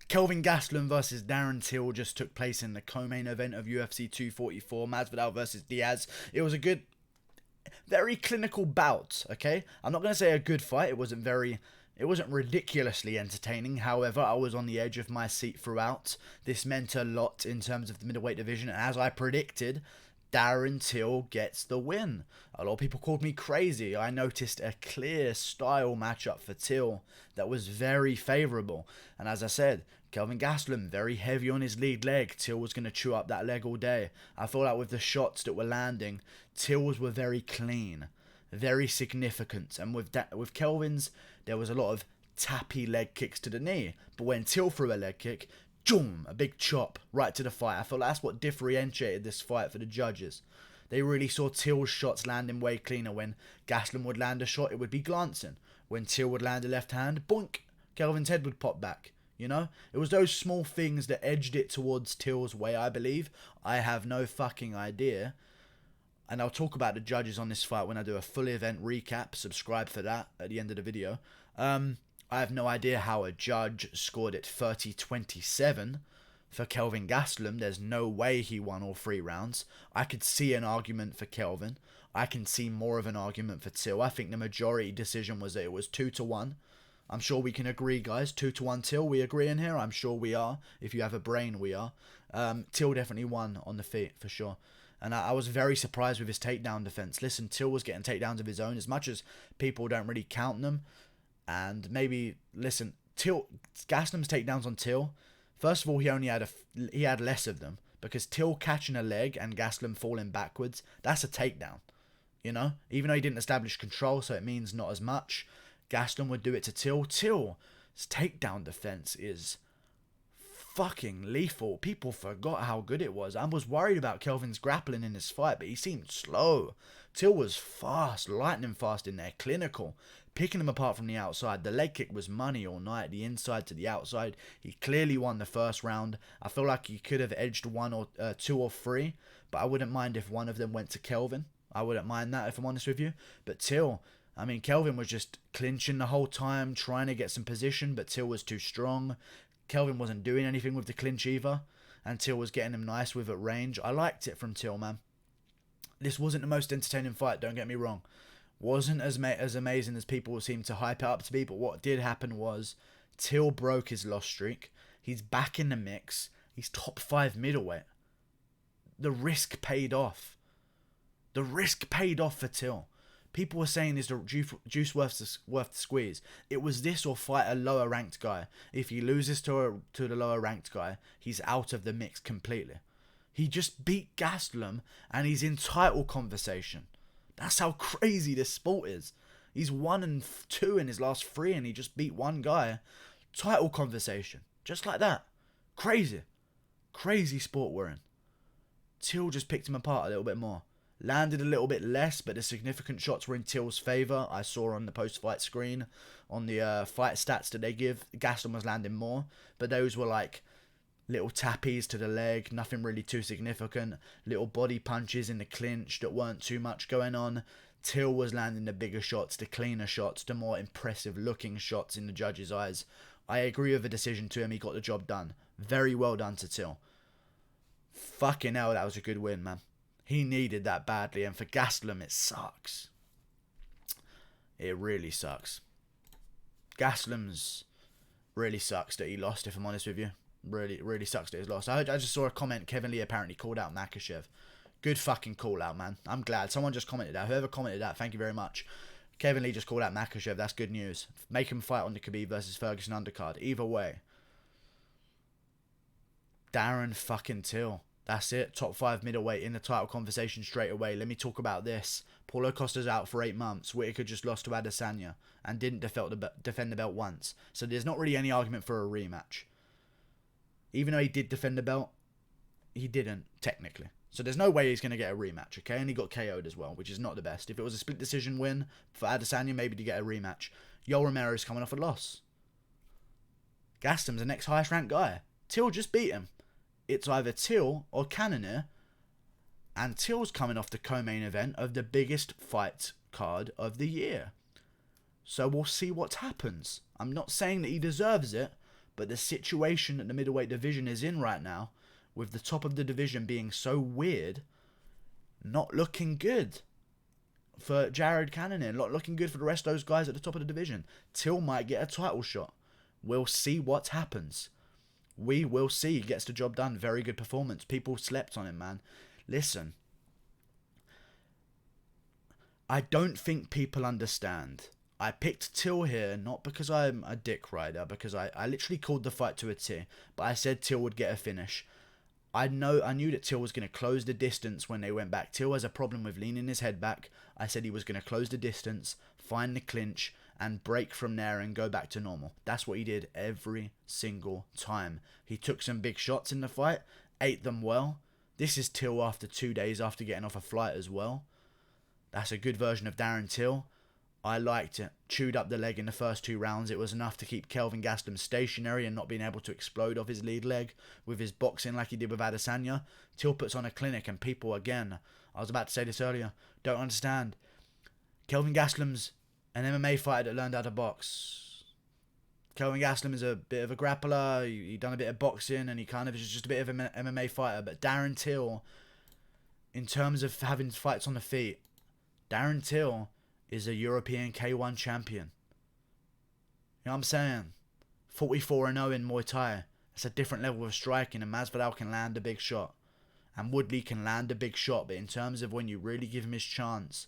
Kelvin Gastelum versus Darren Till just took place in the co-main event of UFC 244. Masvidal versus Diaz. It was a good, very clinical bout, okay? I'm not going to say a good fight. It wasn't ridiculously entertaining. However, I was on the edge of my seat throughout. This meant a lot in terms of the middleweight division. And as I predicted, Darren Till gets the win. A lot of people called me crazy. I noticed a clear style matchup for Till that was very favourable. And as I said, Kelvin Gastelum, very heavy on his lead leg. Till was going to chew up that leg all day. I feel like with the shots that were landing, Till's were very clean, very significant. And with Kelvin's, there was a lot of tappy leg kicks to the knee. But when Till threw a leg kick, boom, a big chop right to the fight. I feel like that's what differentiated this fight for the judges. They really saw Till's shots landing way cleaner. When Gastelum would land a shot, it would be glancing. When Till would land a left hand, boink, Kelvin's head would pop back. You know, it was those small things that edged it towards Till's way, I believe. I have no fucking idea. And I'll talk about the judges on this fight when I do a full event recap. Subscribe for that at the end of the video. I have no idea how a judge scored it 30-27 for Kelvin Gastelum. There's no way he won all 3 rounds. I could see an argument for Kelvin. I can see more of an argument for Till. I think the majority decision was that it was 2-1. I'm sure we can agree, guys. 2-1 Till. We agree in here? I'm sure we are. If you have a brain, we are. Till definitely won on the feet, for sure. And I was very surprised with his takedown defense. Listen, Till was getting takedowns of his own. As much as people don't really count them. And maybe, listen, Gastelum's takedowns on Till, first of all, he had less of them. Because Till catching a leg and Gastelum falling backwards, that's a takedown. You know? Even though he didn't establish control, so it means not as much. Gastelum would do it to Till. Till's takedown defense is fucking lethal. People forgot how good it was. I was worried about Kelvin's grappling in this fight, but he seemed slow. Till was fast, lightning fast in there, clinical, picking him apart from the outside. The leg kick was money all night, the inside to the outside. He clearly won the first round. I feel like he could have edged 1 or 2 or 3, but I wouldn't mind if one of them went to Kelvin. I wouldn't mind that, if I'm honest with you. But Till, I mean, Kelvin was just clinching the whole time, trying to get some position, but Till was too strong. Kelvin wasn't doing anything with the clinch either, and Till was getting him nice with at range. I liked it from Till, man. This wasn't the most entertaining fight, don't get me wrong. Wasn't as amazing as people seem to hype it up to be, but what did happen was Till broke his loss streak. He's back in the mix. He's top 5 middleweight. The risk paid off. The risk paid off for Till. People were saying, is the juice worth the squeeze? It was this or fight a lower ranked guy. If he loses to the lower ranked guy, he's out of the mix completely. He just beat Gastelum and he's in title conversation. That's how crazy this sport is. He's 1-2 in his last 3 and he just beat one guy. Title conversation. Just like that. Crazy. Crazy sport we're in. Till just picked him apart a little bit more. Landed a little bit less, but the significant shots were in Till's favour. I saw on the post-fight screen, on the fight stats that they give, Gastelum was landing more. But those were like little tappies to the leg, nothing really too significant. Little body punches in the clinch that weren't too much going on. Till was landing the bigger shots, the cleaner shots, the more impressive looking shots in the judge's eyes. I agree with the decision to him. He got the job done. Very well done to Till. Fucking hell, that was a good win, man. He needed that badly, and for Gastelum, it sucks. It really sucks. Gastelum's really sucks that he lost, if I'm honest with you. Really sucks that he's lost. I just saw a comment, Kevin Lee apparently called out Makhachev. Good fucking call out, man. I'm glad. Someone just commented that. Whoever commented that, thank you very much. Kevin Lee just called out Makhachev. That's good news. Make him fight on the Khabib versus Ferguson undercard. Either way. Darren fucking Till. That's it. Top 5 middleweight in the title conversation straight away. Let me talk about this. Paulo Costa's out for 8 months. Whittaker just lost to Adesanya and didn't defend the belt once. So there's not really any argument for a rematch. Even though he did defend the belt, he didn't, technically. So there's no way he's going to get a rematch, okay? And he got KO'd as well, which is not the best. If it was a split decision win for Adesanya, maybe to get a rematch. Yoel Romero's coming off a loss. Gastelum's the next highest ranked guy. Till just beat him. It's either Till or Cannonier, and Till's coming off the co-main event of the biggest fight card of the year. So we'll see what happens. I'm not saying that he deserves it, But the situation that the middleweight division is in right now, with the top of the division being so weird, not looking good for Jared Cannonier, not looking good for the rest of those guys at the top of the division. Till might get a title shot. We'll see what happens. We will see. He gets the job done. Very good performance. People slept on him, man. Listen, I don't think people understand. I picked Till here not because I'm a dick rider, because I literally called the fight to a T, but I said Till would get a finish. I knew that Till was going to close the distance when they went back. Till has a problem with leaning his head back. I said he was going to close the distance, find the clinch, and break from there and go back to normal. That's what he did every single time. He took some big shots in the fight, ate them well. This is Till after 2 days after getting off a flight as well. That's a good version of Darren Till. I liked it. Chewed up the leg in the first 2 rounds. It was enough to keep Kelvin Gastelum stationary and not being able to explode off his lead leg with his boxing like he did with Adesanya. Till puts on a clinic, and people, again, I was about to say this earlier, don't understand. Kelvin Gastelum's an MMA fighter that learned how to box. Kelvin Gastelum is a bit of a grappler. He done a bit of boxing, and he kind of is just a bit of an MMA fighter. But Darren Till, in terms of having fights on the feet, Darren Till is a European K1 champion. You know what I'm saying? 44-0 in Muay Thai. It's a different level of striking, and Masvidal can land a big shot. And Woodley can land a big shot, but in terms of when you really give him his chance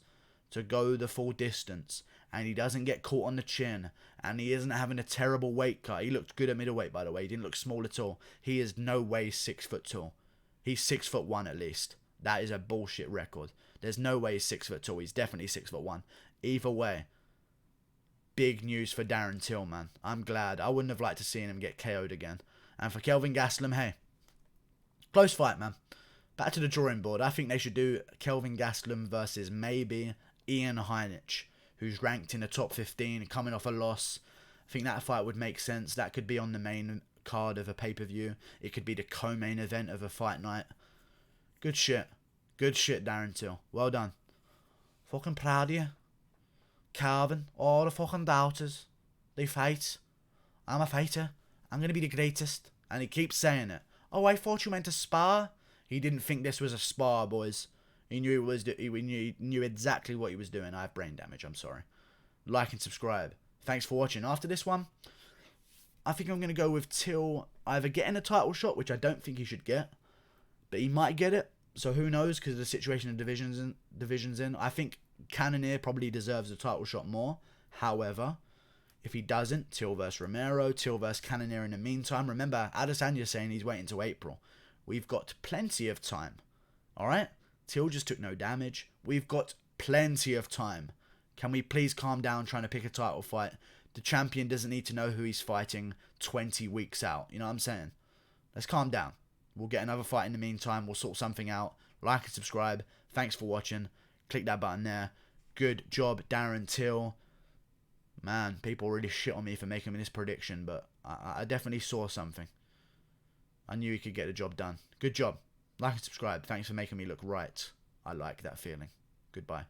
to go the full distance, and he doesn't get caught on the chin, and he isn't having a terrible weight cut. He looked good at middleweight, by the way. He didn't look small at all. He is no way 6 foot tall. He's 6'1" at least. That is a bullshit record. There's no way he's 6 foot tall. He's definitely 6'1". Either way, big news for Darren Till, man. I'm glad. I wouldn't have liked to see him get KO'd again. And for Kelvin Gastelum, hey, close fight, man. Back to the drawing board. I think they should do Kelvin Gastelum versus maybe Ian Heinisch, who's ranked in the top 15, coming off a loss. I think that fight would make sense. That could be on the main card of a pay-per-view. It could be the co-main event of a fight night. Good shit. Good shit, Darren Till. Well done. Fucking proud of you. Calvin, all the fucking doubters, they fight. I'm a fighter. I'm going to be the greatest. And he keeps saying it. Oh, I thought you meant to spar. He didn't think this was a spar, boys. He knew it was. He knew exactly what he was doing. I have brain damage. I'm sorry. Like and subscribe. Thanks for watching. After this one, I think I'm going to go with Till either getting a title shot, which I don't think he should get, but he might get it. So who knows, because of the situation of divisions in. I think Cannonier probably deserves a title shot more. However, if he doesn't, Till versus Romero, Till versus Cannonier in the meantime. Remember, Adesanya's saying he's waiting till April. We've got plenty of time. Alright? Till just took no damage. We've got plenty of time. Can we please calm down trying to pick a title fight? The champion doesn't need to know who he's fighting 20 weeks out. You know what I'm saying? Let's calm down. We'll get another fight in the meantime. We'll sort something out. Like and subscribe. Thanks for watching. Click that button there. Good job, Darren Till. Man, people really shit on me for making this prediction, but I definitely saw something. I knew he could get the job done. Good job. Like and subscribe. Thanks for making me look right. I like that feeling. Goodbye.